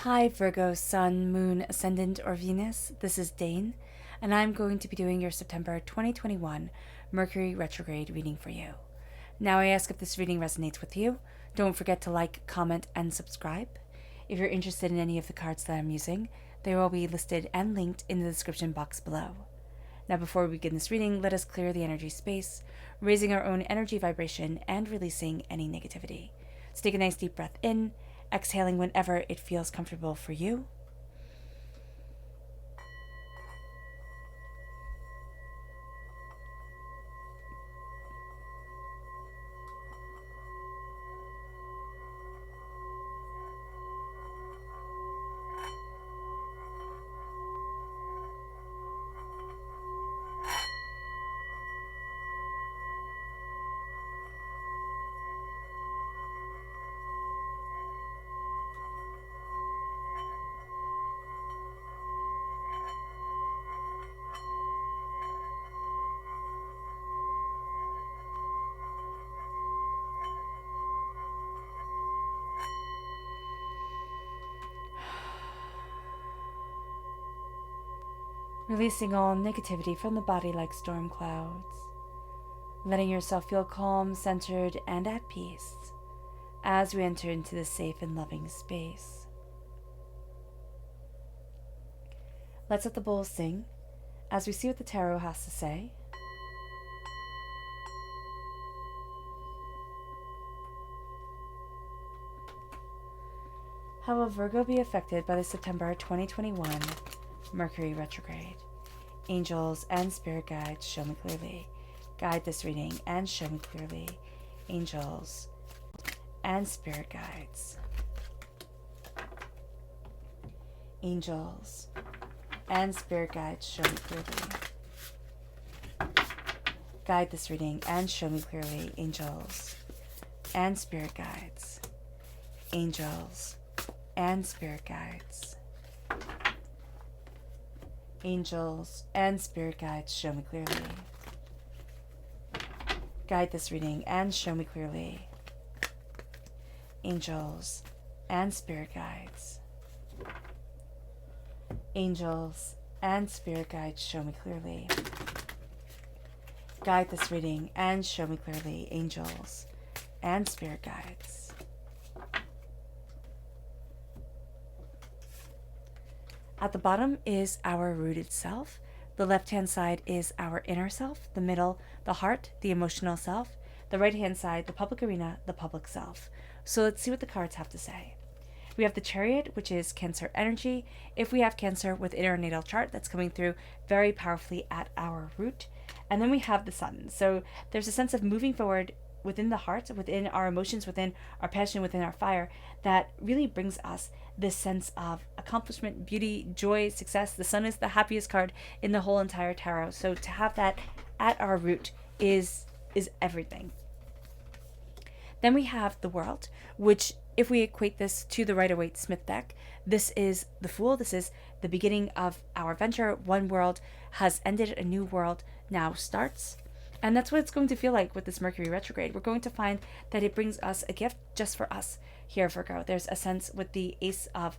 Hi Virgo, Sun, Moon, Ascendant, or Venus. This is Dane, and I'm going to be doing your September 2021 Mercury Retrograde reading for you. Now, I ask if this reading resonates with you. Don't forget to like, comment, and subscribe. If you're interested in any of the cards that I'm using, they will be listed and linked in the description box below. Now, before we begin this reading, let us clear the energy space, raising our own energy vibration and releasing any negativity. So take a nice deep breath in, exhaling whenever it feels comfortable for you. Releasing all negativity from the body like storm clouds. Letting yourself feel calm, centered, and at peace as we enter into this safe and loving space. Let's let the bowls sing as we see what the tarot has to say. How will Virgo be affected by the September 2021 Mercury Retrograde? Angels and spirit guides, show me clearly. Guide this reading and show me clearly. Angels and spirit guides. Angels and spirit guides, show me clearly. Guide this reading and show me clearly. Angels and spirit guides. Angels and spirit guides. Angels and spirit guides, show me clearly. Guide this reading and show me clearly. Angels and spirit guides. Angels and spirit guides, show me clearly. Guide this reading and show me clearly. Angels and spirit guides. At the bottom is our rooted self. The left-hand side is our inner self. The middle, the heart, the emotional self. The right-hand side, the public arena, the public self. So let's see what the cards have to say. We have the Chariot, which is Cancer energy. If we have Cancer within our natal chart, that's coming through very powerfully at our root. And then we have the Sun. So there's a sense of moving forward within the heart, within our emotions, within our passion, within our fire, that really brings us this sense of accomplishment, beauty, joy, success. The Sun is the happiest card in the whole entire tarot. So to have that at our root is everything. Then we have the World, which, if we equate this to the Rider-Waite-Smith deck, this is the Fool. This is the beginning of our venture. One world has ended, a new world now starts. And that's what it's going to feel like with this Mercury retrograde. We're going to find that it brings us a gift just for us here, Virgo. There's a sense with the Ace of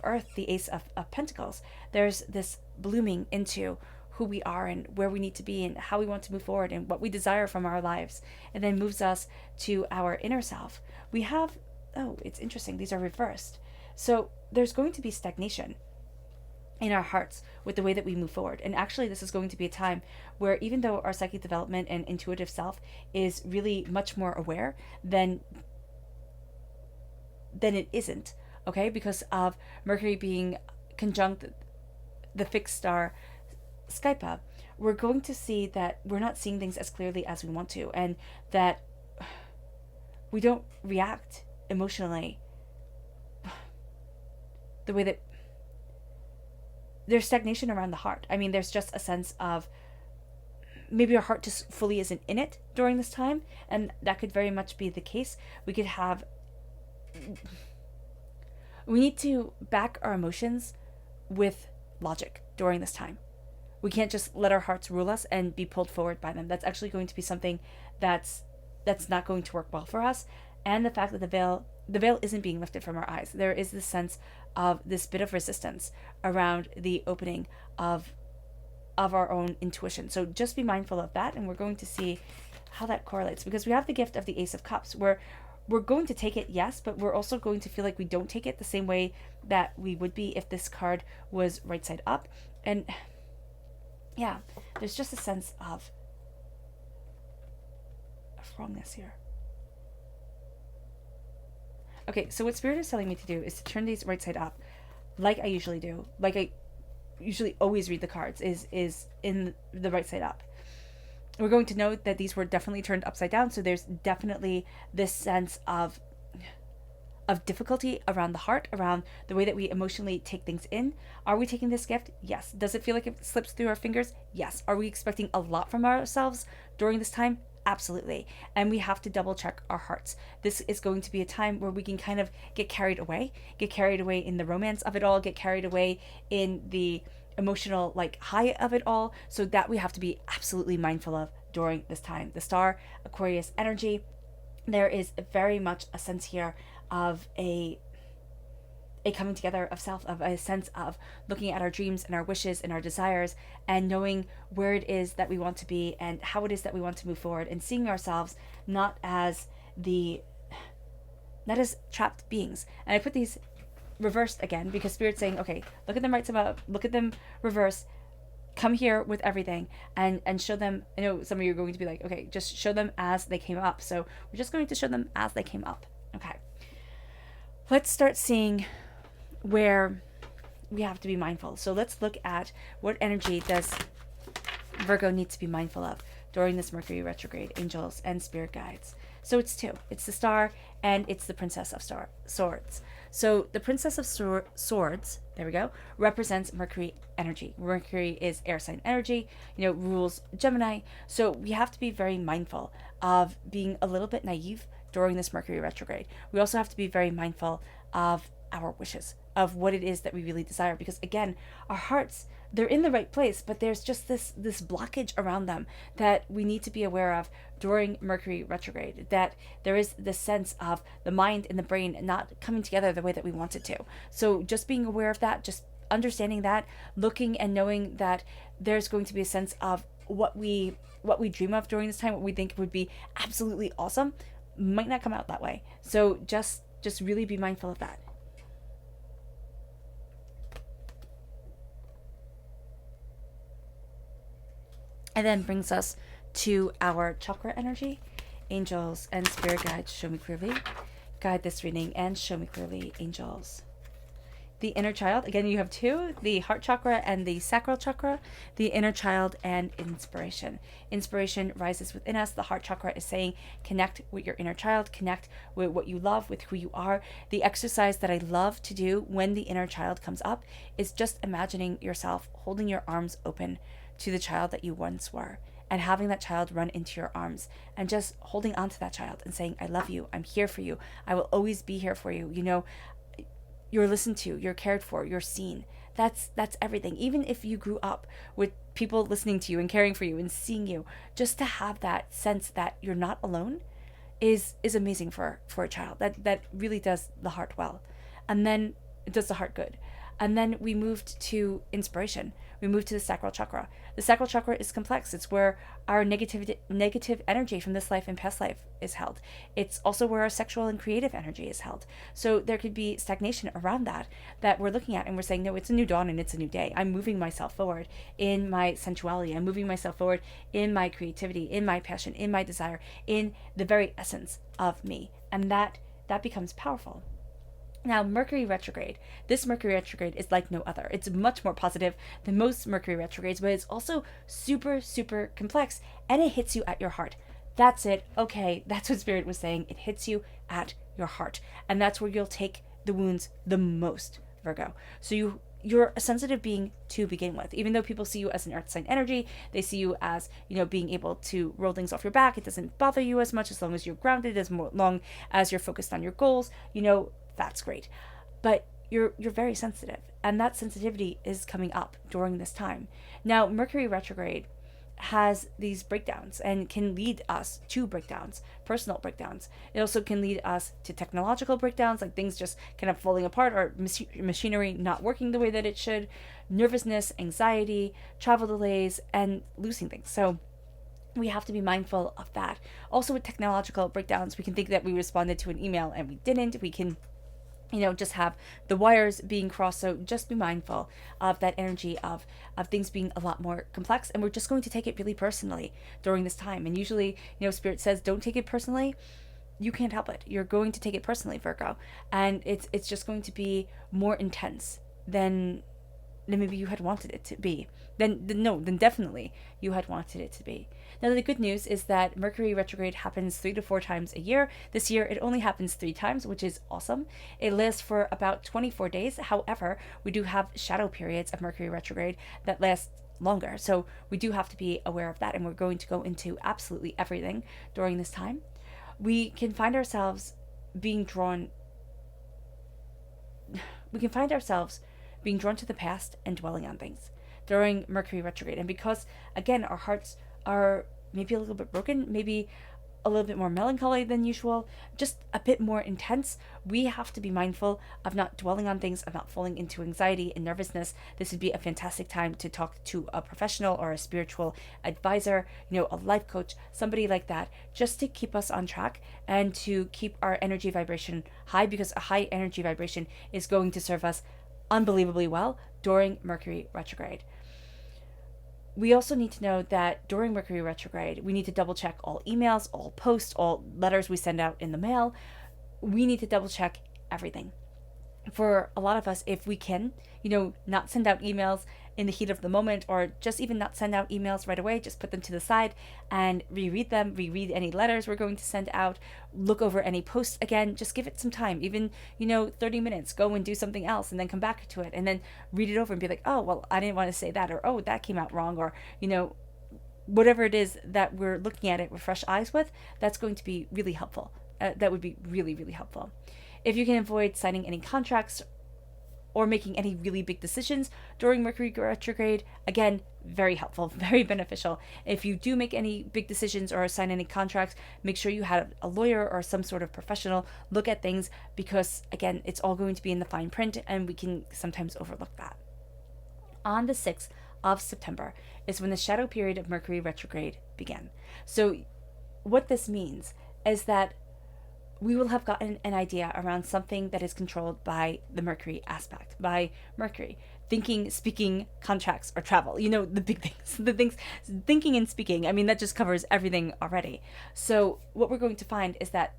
Earth, the Ace of Pentacles. There's this blooming into who we are and where we need to be and how we want to move forward and what we desire from our lives. And then moves us to our inner self. We have, oh, it's interesting, these are reversed. So there's going to be stagnation in our hearts with the way that we move forward. And actually, this is going to be a time where, even though our psychic development and intuitive self is really much more aware than it isn't, okay, because of Mercury being conjunct the fixed star Skypa, we're going to see that we're not seeing things as clearly as we want to, and that we don't react emotionally the way that there's stagnation around the heart. I mean, there's just a sense of maybe our heart just fully isn't in it during this time, and that could very much be the case. We need to back our emotions with logic during this time. We can't just let our hearts rule us and be pulled forward by them. That's actually going to be something that's not going to work well for us. And the fact that the veil the veil isn't being lifted from our eyes. There is this sense of this bit of resistance around the opening of our own intuition. So just be mindful of that, and we're going to see how that correlates, because we have the gift of the Ace of Cups, where we're going to take it, yes, but we're also going to feel like we don't take it the same way that we would be if this card was right side up. And yeah, there's just a sense of wrongness here. Okay, so what Spirit is telling me to do is to turn these right side up, like I usually do, like I usually always read the cards, is in the right side up. We're going to note that these were definitely turned upside down, so there's definitely this sense of difficulty around the heart, around the way that we emotionally take things in. Are we taking this gift? Yes. Does it feel like it slips through our fingers? Yes. Are we expecting a lot from ourselves during this time? Absolutely. And we have to double check our hearts. This is going to be a time where we can kind of get carried away in the romance of it all, get carried away in the emotional high of it all. So that we have to be absolutely mindful of during this time. The star Aquarius energy, there is very much a sense here of a coming together of self, of a sense of looking at our dreams and our wishes and our desires, and knowing where it is that we want to be and how it is that we want to move forward, and seeing ourselves not as trapped beings. And I put these reversed again because Spirit's saying, okay, look at them right side up, look at them reverse, come here with everything and show them. I know some of you are going to be like, okay, just show them as they came up. So we're just going to show them as they came up. Okay. Let's start seeing where we have to be mindful. So let's look at what energy does Virgo need to be mindful of during this Mercury retrograde, angels and spirit guides. So it's two. It's the star and it's the Princess of Swords. So the Princess of Swords, there we go, represents Mercury energy. Mercury is air sign energy, rules Gemini. So we have to be very mindful of being a little bit naive during this Mercury retrograde. We also have to be very mindful of our wishes, of what it is that we really desire, because again, our hearts, they're in the right place, but there's just this blockage around them that we need to be aware of during Mercury retrograde, that there is this sense of the mind and the brain not coming together the way that we want it to. So just being aware of that, just understanding that, looking and knowing that there's going to be a sense of what we dream of during this time, what we think would be absolutely awesome, might not come out that way. So just really be mindful of that. And then brings us to our chakra energy. Angels and spirit guides, show me clearly. Guide this reading and show me clearly, angels. The inner child, again, you have two, the heart chakra and the sacral chakra, the inner child and inspiration. Inspiration rises within us. The heart chakra is saying, connect with your inner child, connect with what you love, with who you are. The exercise that I love to do when the inner child comes up is just imagining yourself holding your arms open to the child that you once were, and having that child run into your arms and just holding on to that child and saying, I love you, I'm here for you, I will always be here for you. You're listened to, you're cared for, you're seen. That's everything. Even if you grew up with people listening to you and caring for you and seeing you, just to have that sense that you're not alone is amazing for a child. That really does the heart well. And then it does the heart good. And then we moved to inspiration. We moved to the sacral chakra. The sacral chakra is complex. It's where our negative energy from this life and past life is held. It's also where our sexual and creative energy is held. So there could be stagnation around that we're looking at, and we're saying, no, it's a new dawn and it's a new day. I'm moving myself forward in my sensuality. I'm moving myself forward in my creativity, in my passion, in my desire, in the very essence of me. And that becomes powerful. Now, Mercury retrograde. This Mercury retrograde is like no other. It's much more positive than most Mercury retrogrades, but it's also super, super complex, and it hits you at your heart. That's it. Okay, that's what Spirit was saying. It hits you at your heart, and that's where you'll take the wounds the most, Virgo. So you're a sensitive being to begin with. Even though people see you as an earth sign energy, they see you as, being able to roll things off your back. It doesn't bother you as much as long as you're grounded, as long as you're focused on your goals. That's great. But you're very sensitive, and that sensitivity is coming up during this time. Now, Mercury retrograde, has these breakdowns and can lead us to breakdowns, personal breakdowns. It also can lead us to technological breakdowns, like things just kind of falling apart or machinery not working the way that it should, nervousness, anxiety, travel delays, and losing things. So we have to be mindful of that. Also, with technological breakdowns, we can think that we responded to an email and we didn't. We can just have the wires being crossed. So just be mindful of that energy of things being a lot more complex, and we're just going to take it really personally during this time. And usually, Spirit says don't take it personally. You can't help it. You're going to take it personally, Virgo, and it's just going to be more intense than maybe you had wanted it to be. Then definitely you had wanted it to be. Now, the good news is that Mercury retrograde happens 3 to 4 times a year. This year, it only happens 3 times, which is awesome. It lasts for about 24 days. However, we do have shadow periods of Mercury retrograde that last longer. So we do have to be aware of that, and we're going to go into absolutely everything during this time. We can find ourselves being drawn to the past and dwelling on things during Mercury retrograde. And because, again, our hearts are maybe a little bit broken, maybe a little bit more melancholy than usual, just a bit more intense, we have to be mindful of not dwelling on things, of not falling into anxiety and nervousness. This would be a fantastic time to talk to a professional or a spiritual advisor, a life coach, somebody like that, just to keep us on track and to keep our energy vibration high, because a high energy vibration is going to serve us unbelievably well during Mercury retrograde. We also need to know that during Mercury retrograde, we need to double check all emails, all posts, all letters we send out in the mail. We need to double check everything. For a lot of us, if we can, not send out emails in the heat of the moment, or just even not send out emails right away, just put them to the side and reread any letters we're going to send out, look over any posts again, just give it some time, even 30 minutes, go and do something else and then come back to it and then read it over and be like, oh, well, I didn't want to say that, or oh, that came out wrong, or whatever it is that we're looking at it with fresh eyes with, that's going to be really helpful. That would be really, really helpful. If you can avoid signing any contracts or making any really big decisions during Mercury retrograde, again, very helpful, very beneficial. If you do make any big decisions or sign any contracts, make sure you have a lawyer or some sort of professional look at things, because, again, it's all going to be in the fine print and we can sometimes overlook that. On the 6th of September is when the shadow period of Mercury retrograde began. So what this means is that we will have gotten an idea around something that is controlled by the Mercury aspect, by Mercury. Thinking, speaking, contracts, or travel. The big things. The things, thinking and speaking, that just covers everything already. So what we're going to find is that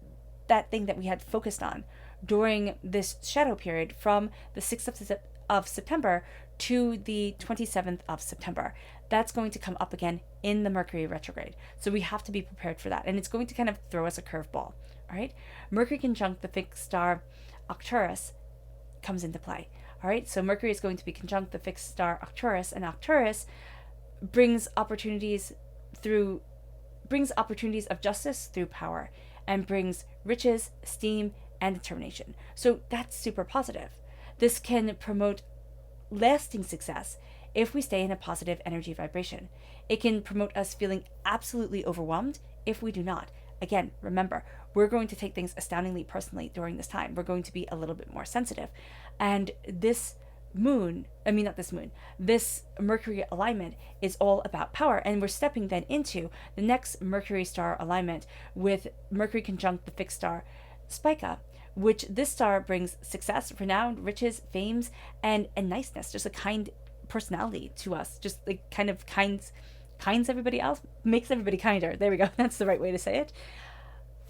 thing that we had focused on during this shadow period from the 6th of September to the 27th of September, that's going to come up again in the Mercury retrograde. So we have to be prepared for that. And it's going to kind of throw us a curveball. All right, Mercury conjunct the fixed star Arcturus comes into play. All right, so Mercury is going to be conjunct the fixed star Arcturus, and Arcturus brings opportunities of justice through power, and brings riches, esteem, and determination. So that's super positive. This can promote lasting success if we stay in a positive energy vibration. It can promote us feeling absolutely overwhelmed if we do not. Again, remember, we're going to take things astoundingly personally during this time. We're going to be a little bit more sensitive. And this Mercury alignment is all about power. And we're stepping then into the next Mercury star alignment with Mercury conjunct the fixed star Spica, which this star brings success, renown, riches, fames, and niceness, just a kind personality to us, just like kind of kinds everybody else, makes everybody kinder. There we go. That's the right way to say it.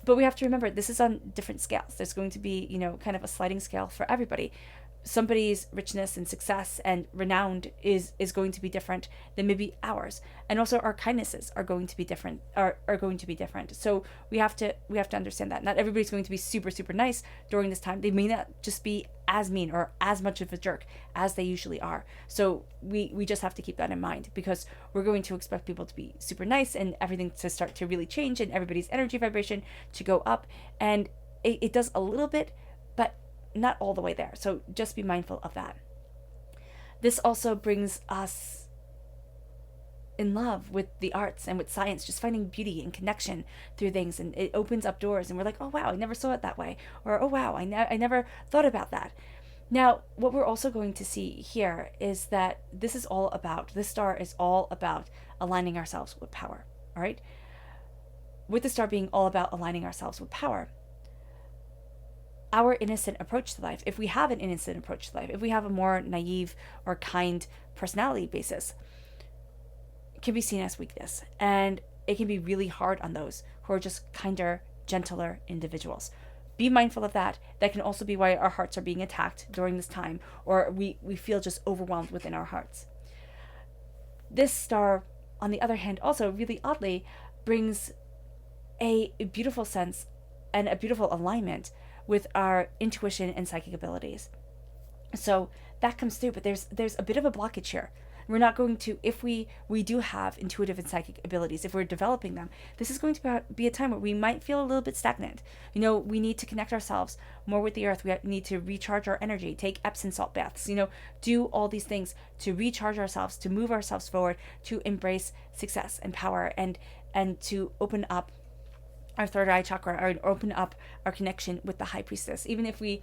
But we have to remember, this is on different scales. There's going to be, kind of a sliding scale for everybody. Somebody's richness and success and renowned is going to be different than maybe ours, and also our kindnesses are going to be different. Are going to be different. So we have to understand that not everybody's going to be super, super nice during this time. They may not just be as mean or as much of a jerk as they usually are. So we just have to keep that in mind, because we're going to expect people to be super nice and everything to start to really change and everybody's energy vibration to go up, and it does a little bit, but not all the way there. So just be mindful of that. This also brings us in love with the arts and with science, just finding beauty and connection through things, and it opens up doors, and we're like, oh wow, I never saw it that way, or oh wow, I never thought about that. Now, what we're also going to see here is that this star is all about aligning ourselves with power, all right? With the star being all about aligning ourselves with power, our innocent approach to life, if we have an innocent approach to life, if we have a more naive or kind personality basis, can be seen as weakness. And it can be really hard on those who are just kinder, gentler individuals. Be mindful of that. That can also be why our hearts are being attacked during this time, or we feel just overwhelmed within our hearts. This star, on the other hand, also really oddly brings a beautiful sense and a beautiful alignment with our intuition and psychic abilities. So that comes through, but there's a bit of a blockage here. We're not going to, if we do have intuitive and psychic abilities, if we're developing them, this is going to be a time where we might feel a little bit stagnant. We need to connect ourselves more with the earth. We need to recharge our energy, take Epsom salt baths, do all these things to recharge ourselves, to move ourselves forward, to embrace success and power, and to open up our third eye chakra, or open up our connection with the High Priestess. Even if we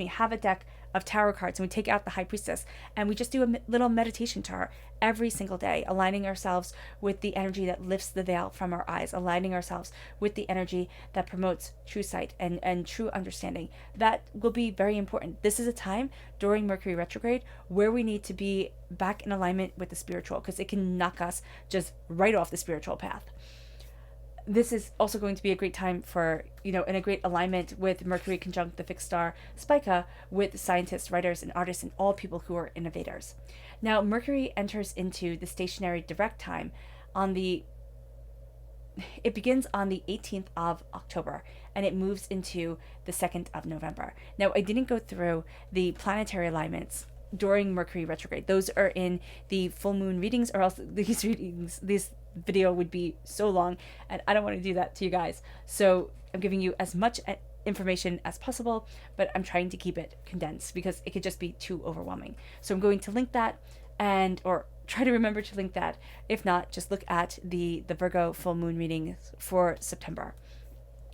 have a deck of tarot cards and we take out the High Priestess and we just do a little meditation to her every single day, aligning ourselves with the energy that lifts the veil from our eyes, aligning ourselves with the energy that promotes true sight and true understanding. That will be very important. This is a time during Mercury retrograde where we need to be back in alignment with the spiritual, because it can knock us just right off the spiritual path. This is also going to be a great time for, in a great alignment with Mercury conjunct the fixed star Spica, with scientists, writers, and artists, and all people who are innovators. Now, Mercury enters into the stationary direct time it begins on the 18th of October, and it moves into the 2nd of November. Now, I didn't go through the planetary alignments during Mercury retrograde. Those are in the full moon readings, or else this video would be so long, and I don't want to do that to you guys. So I'm giving you as much information as possible, but I'm trying to keep it condensed because it could just be too overwhelming. So I'm going to link that, or try to remember to link that. If not, just look at the Virgo full moon readings for September.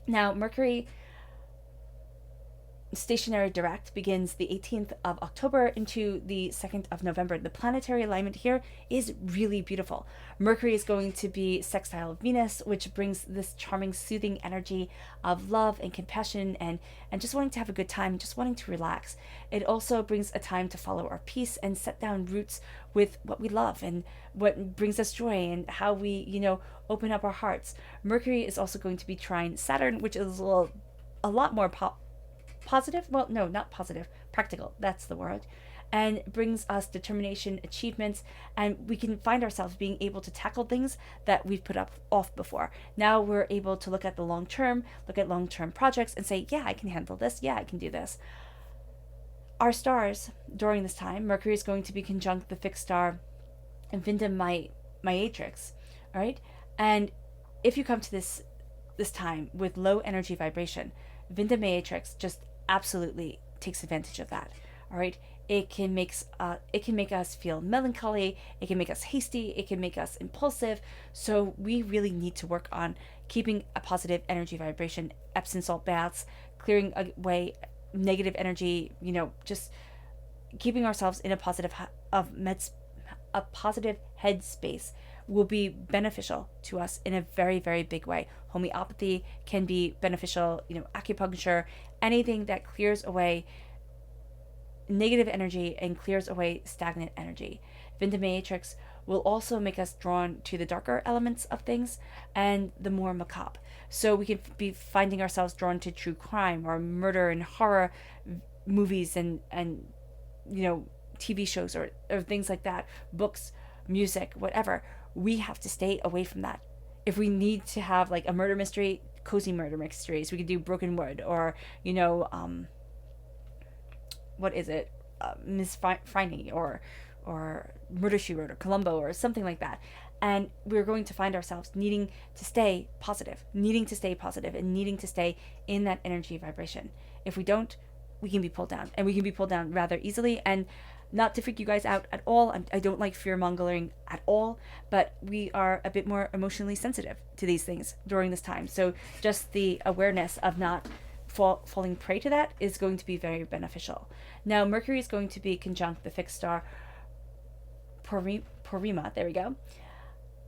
Now, Mercury stationary direct begins the 18th of October into the 2nd of November. The planetary alignment here is really beautiful. Mercury is going to be sextile Venus, which brings this charming, soothing energy of love and compassion and just wanting to have a good time, just wanting to relax. It also brings a time to follow our peace and set down roots with what we love and what brings us joy and how we, open up our hearts. Mercury is also going to be trine Saturn, which is a lot more positive. Well, no, not positive. Practical. That's the word. And brings us determination, achievements, and we can find ourselves being able to tackle things that we've put off before. Now we're able to look at the long term, look at long-term projects and say, yeah, I can handle this. Yeah, I can do this. Our stars during this time, Mercury is going to be conjunct the fixed star Vinda Matrix, all right? And if you come to this time with low energy vibration, Vinda Matrix just absolutely takes advantage of that. All right, it can make us feel melancholy. It can make us hasty. It can make us impulsive. So we really need to work on keeping a positive energy vibration. Epsom salt baths, clearing away negative energy. Just keeping ourselves in a positive headspace will be beneficial to us in a very, very big way. Homeopathy can be beneficial, acupuncture, anything that clears away negative energy and clears away stagnant energy. Vinda Matrix will also make us drawn to the darker elements of things and the more macabre. So we can be finding ourselves drawn to true crime or murder and horror movies and TV shows or things like that, books, music, whatever. We have to stay away from that. If we need to have like a murder mystery, cozy murder mysteries, we could do Broken Wood or, what is it? Miss Franny or Murder, She Wrote or Columbo or something like that. And we're going to find ourselves needing to stay positive and needing to stay in that energy vibration. If we don't, we can be pulled down, and we can be pulled down rather easily. And not to freak you guys out at all, I don't like fear mongering at all, but we are a bit more emotionally sensitive to these things during this time. So just the awareness of not falling prey to that is going to be very beneficial. Now, Mercury is going to be conjunct the fixed star Porima. There we go.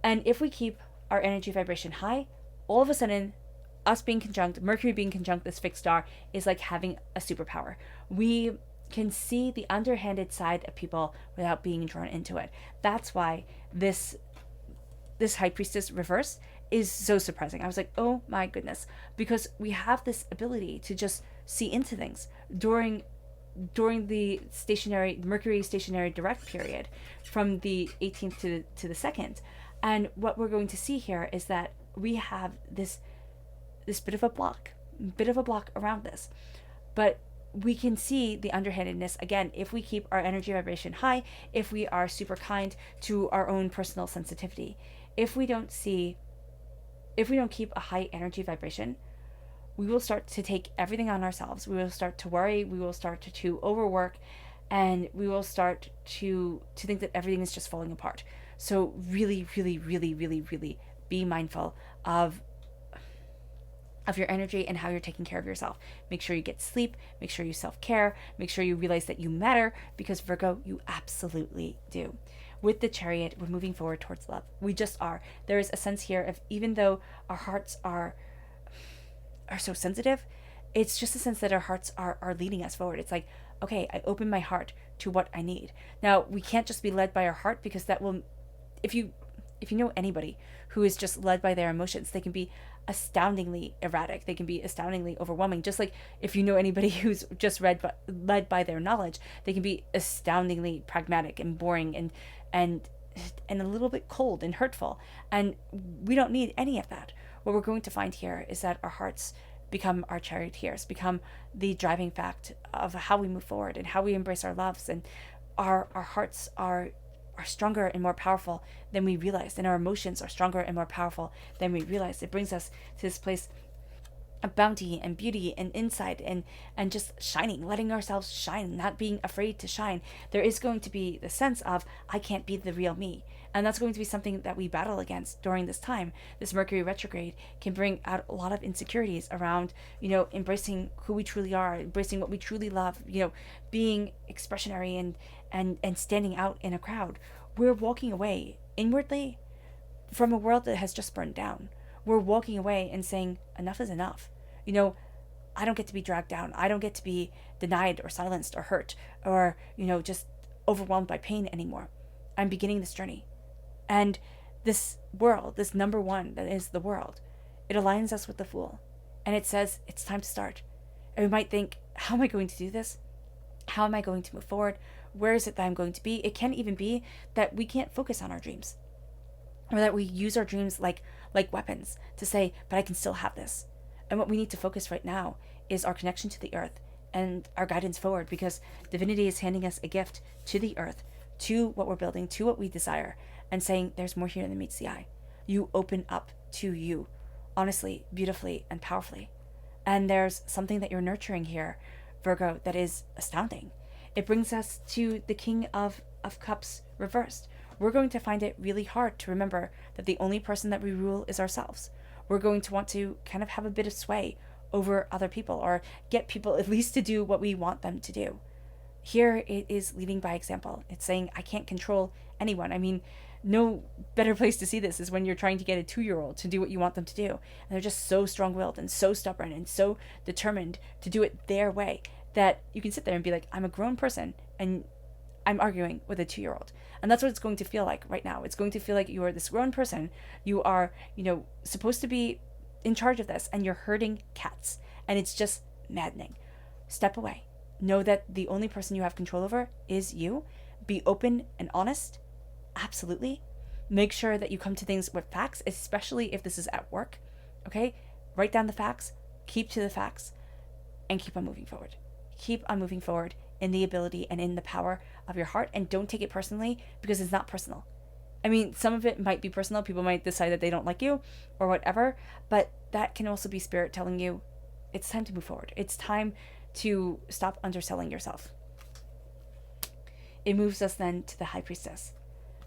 And if we keep our energy vibration high, all of a sudden, us being conjunct, Mercury being conjunct this fixed star is like having a superpower. We can see the underhanded side of people without being drawn into it. That's why this High Priestess reverse is so surprising. I was like, oh my goodness, because we have this ability to just see into things during the Mercury stationary direct period from the 18th to the 2nd. And what we're going to see here is that we have this bit of a block around this. But we can see the underhandedness again if we keep our energy vibration high, if we are super kind to our own personal sensitivity. If we don't keep a high energy vibration, we will start to take everything on ourselves. We will start to worry, we will start to overwork, and we will start to think that everything is just falling apart. So really, really, really, really, really be mindful of your energy and how you're taking care of yourself. Make sure you get sleep, make sure you self-care, make sure you realize that you matter, because Virgo, you absolutely do. With the Chariot, we're moving forward towards love. We just are. There is a sense here of, even though our hearts are so sensitive, it's just a sense that our hearts are leading us forward. It's like, okay, I open my heart to what I need. Now, we can't just be led by our heart, because that will, if you know anybody who is just led by their emotions, they can be astoundingly erratic. They can be astoundingly overwhelming. Just like if you know anybody who's just led by their knowledge, they can be astoundingly pragmatic and boring and a little bit cold and hurtful. And we don't need any of that. What we're going to find here is that our hearts become our charioteers, become the driving fact of how we move forward and how we embrace our loves. And our hearts are stronger and more powerful than we realized, and our emotions are stronger and more powerful than we realized. It brings us to this place of bounty and beauty and insight and just shining, letting ourselves shine, not being afraid to shine. There is going to be the sense of, I can't be the real me. And that's going to be something that we battle against during this time. This Mercury retrograde can bring out a lot of insecurities around, embracing who we truly are, embracing what we truly love, being expressionary and standing out in a crowd. We're walking away inwardly from a world that has just burned down. We're walking away and saying, enough is enough. I don't get to be dragged down. I don't get to be denied or silenced or hurt or, just overwhelmed by pain anymore. I'm beginning this journey. And this world, this number one that is the world, it aligns us with the Fool. And it says, it's time to start. And we might think, how am I going to do this? How am I going to move forward? Where is it that I'm going to be? It can even be that we can't focus on our dreams, or that we use our dreams like weapons to say, but I can still have this. And what we need to focus right now is our connection to the earth and our guidance forward, because divinity is handing us a gift to the earth, to what we're building, to what we desire, and saying there's more here than meets the eye. You open up to you, honestly, beautifully, and powerfully. And there's something that you're nurturing here, Virgo, that is astounding. It brings us to the King of Cups reversed. We're going to find it really hard to remember that the only person that we rule is ourselves. We're going to want to kind of have a bit of sway over other people, or get people at least to do what we want them to do. Here it is leading by example. It's saying, I can't control anyone. I mean, no better place to see this is when you're trying to get a 2-year-old to do what you want them to do. And they're just so strong-willed and so stubborn and so determined to do it their way that you can sit there and be like, I'm a grown person and I'm arguing with a 2-year-old. And that's what it's going to feel like right now. It's going to feel like you are this grown person. You are, supposed to be in charge of this, and you're herding cats. And it's just maddening. Step away. Know that the only person you have control over is you. Be open and honest. Absolutely. Make sure that you come to things with facts, especially if this is at work. Okay? Write down the facts. Keep to the facts. And keep on moving forward. Keep on moving forward in the ability and in the power of your heart, and don't take it personally, because it's not personal. I mean, some of it might be personal. People might decide that they don't like you or whatever, but that can also be spirit telling you it's time to move forward. It's time to stop underselling yourself. It moves us then to the High Priestess.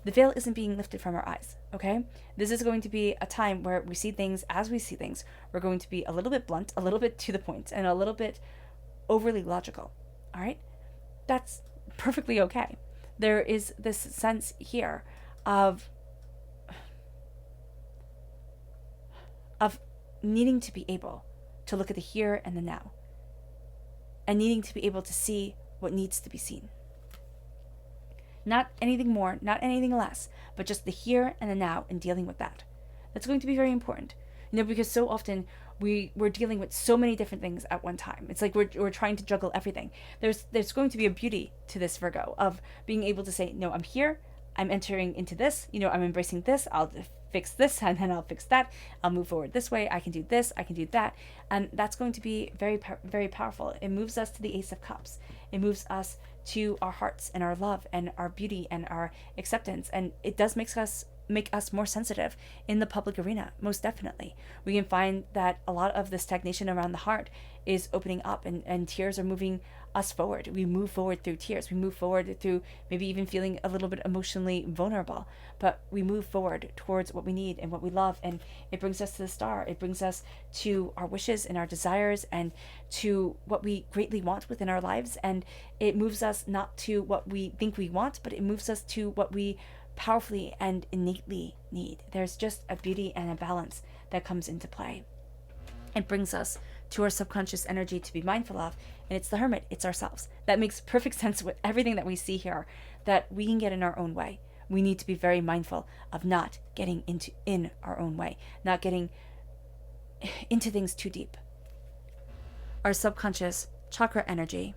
The veil isn't being lifted from our eyes, okay? This is going to be a time where we see things as we see things. We're going to be a little bit blunt, a little bit to the point, and a little bit overly logical, all right? That's perfectly okay. There is this sense here of needing to be able to look at the here and the now, and needing to be able to see what needs to be seen. Not anything more, not anything less, but just the here and the now and dealing with that. That's going to be very important. Because so often we're dealing with so many different things at one time. It's like we're trying to juggle everything. There's going to be a beauty to this, Virgo, of being able to say, no, I'm here, I'm entering into this, I'm embracing this, I'll fix this, and then I'll fix that, I'll move forward this way, I can do this, I can do that. And that's going to be very, very powerful. It moves us to the Ace of Cups. It moves us to our hearts and our love and our beauty and our acceptance. And it does make us more sensitive in the public arena, most definitely. We can find that a lot of the stagnation around the heart is opening up, and tears are moving us forward. We move forward through tears. We move forward through maybe even feeling a little bit emotionally vulnerable, but we move forward towards what we need and what we love, and it brings us to the star. It brings us to our wishes and our desires and to what we greatly want within our lives, and it moves us not to what we think we want, but it moves us to what we powerfully and innately need. There's just a beauty and a balance that comes into play. It brings us to our subconscious energy to be mindful of, and it's the Hermit, it's ourselves. That makes perfect sense with everything that we see here, that we can get in our own way. We need to be very mindful of not getting in our own way, not getting into things too deep. Our subconscious chakra energy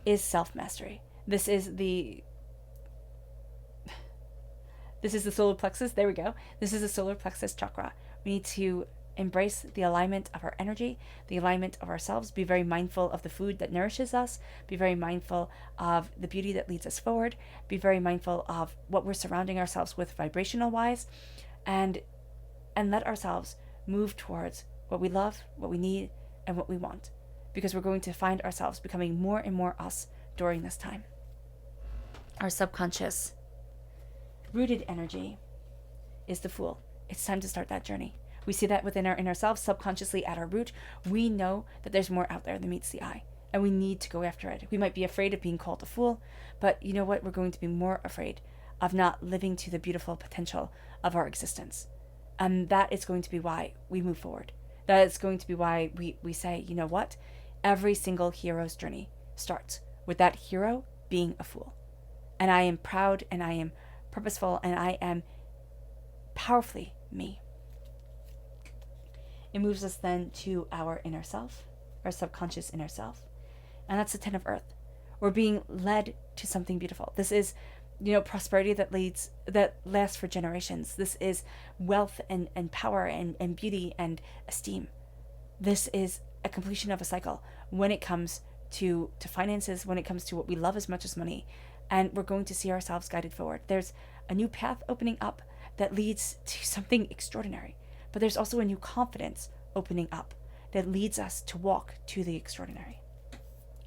is self-mastery. This is the solar plexus. There we go. This is the solar plexus chakra. We need to embrace the alignment of our energy, the alignment of ourselves, be very mindful of the food that nourishes us, be very mindful of the beauty that leads us forward, be very mindful of what we're surrounding ourselves with vibrational wise, and let ourselves move towards what we love, what we need, and what we want, because we're going to find ourselves becoming more and more us during this time. Our subconscious rooted energy is the Fool. It's time to start that journey. We see that within our inner self, subconsciously at our root. We know that there's more out there than meets the eye, and we need to go after it. We might be afraid of being called a fool, but you know what? We're going to be more afraid of not living to the beautiful potential of our existence. And that is going to be why we move forward. That is going to be why we say, you know what? Every single hero's journey starts with that hero being a fool. And I am proud, and I am purposeful, and I am powerfully me. It moves us then to our inner self, our subconscious inner self. And that's the 10 of Earth. We're being led to something beautiful. This is, prosperity that lasts for generations. This is wealth and power and beauty and esteem. This is a completion of a cycle when it comes to finances, when it comes to what we love as much as money. And we're going to see ourselves guided forward. There's a new path opening up that leads to something extraordinary. But there's also a new confidence opening up that leads us to walk to the extraordinary.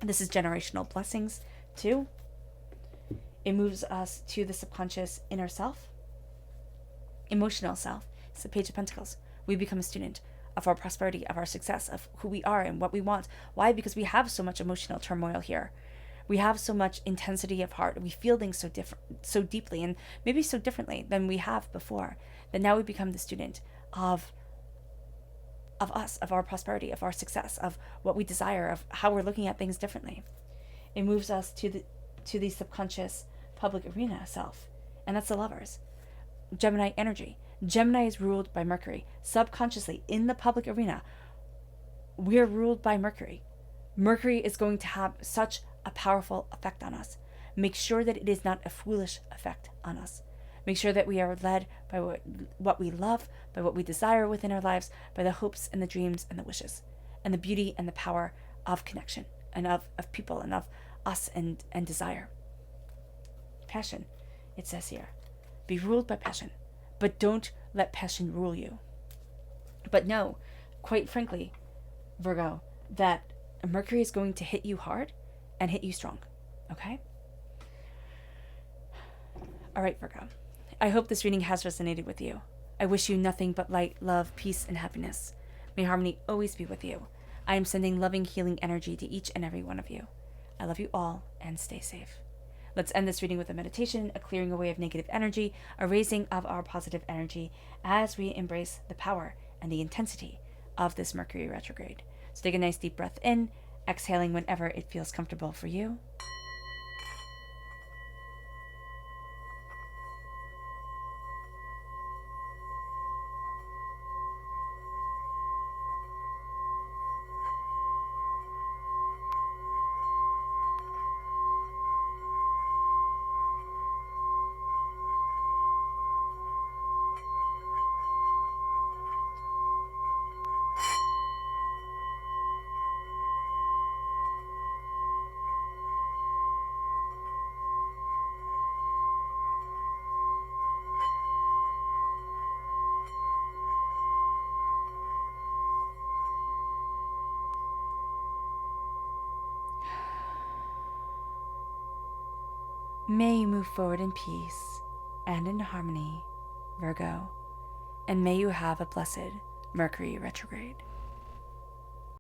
And this is generational blessings too. It moves us to the subconscious inner self, emotional self. It's the Page of Pentacles. We become a student of our prosperity, of our success, of who we are and what we want. Why? Because we have so much emotional turmoil here. We have so much intensity of heart. We feel things so deeply, and maybe so differently than we have before, that now we become the student of us, of our prosperity, of our success, of what we desire, of how we're looking at things differently. It moves us to the subconscious public arena self, and that's the Lovers. Gemini energy. Gemini is ruled by Mercury. Subconsciously, in the public arena, we're ruled by Mercury. Mercury is going to have such a powerful effect on us. Make sure that it is not a foolish effect on us. Make sure that we are led by what we love, by what we desire within our lives, by the hopes and the dreams and the wishes, and the beauty and the power of connection, and of people, and of us and desire. Passion, it says here. Be ruled by passion, but don't let passion rule you. But know, quite frankly, Virgo, that Mercury is going to hit you hard and hit you strong. Okay? All right, Virgo. I hope this reading has resonated with you. I wish you nothing but light, love, peace, and happiness. May harmony always be with you. I am sending loving, healing energy to each and every one of you. I love you all, and stay safe. Let's end this reading with a meditation, a clearing away of negative energy, a raising of our positive energy as we embrace the power and the intensity of this Mercury retrograde. So take a nice deep breath in, exhaling whenever it feels comfortable for you. May you move forward in peace and in harmony, Virgo, and may you have a blessed Mercury retrograde.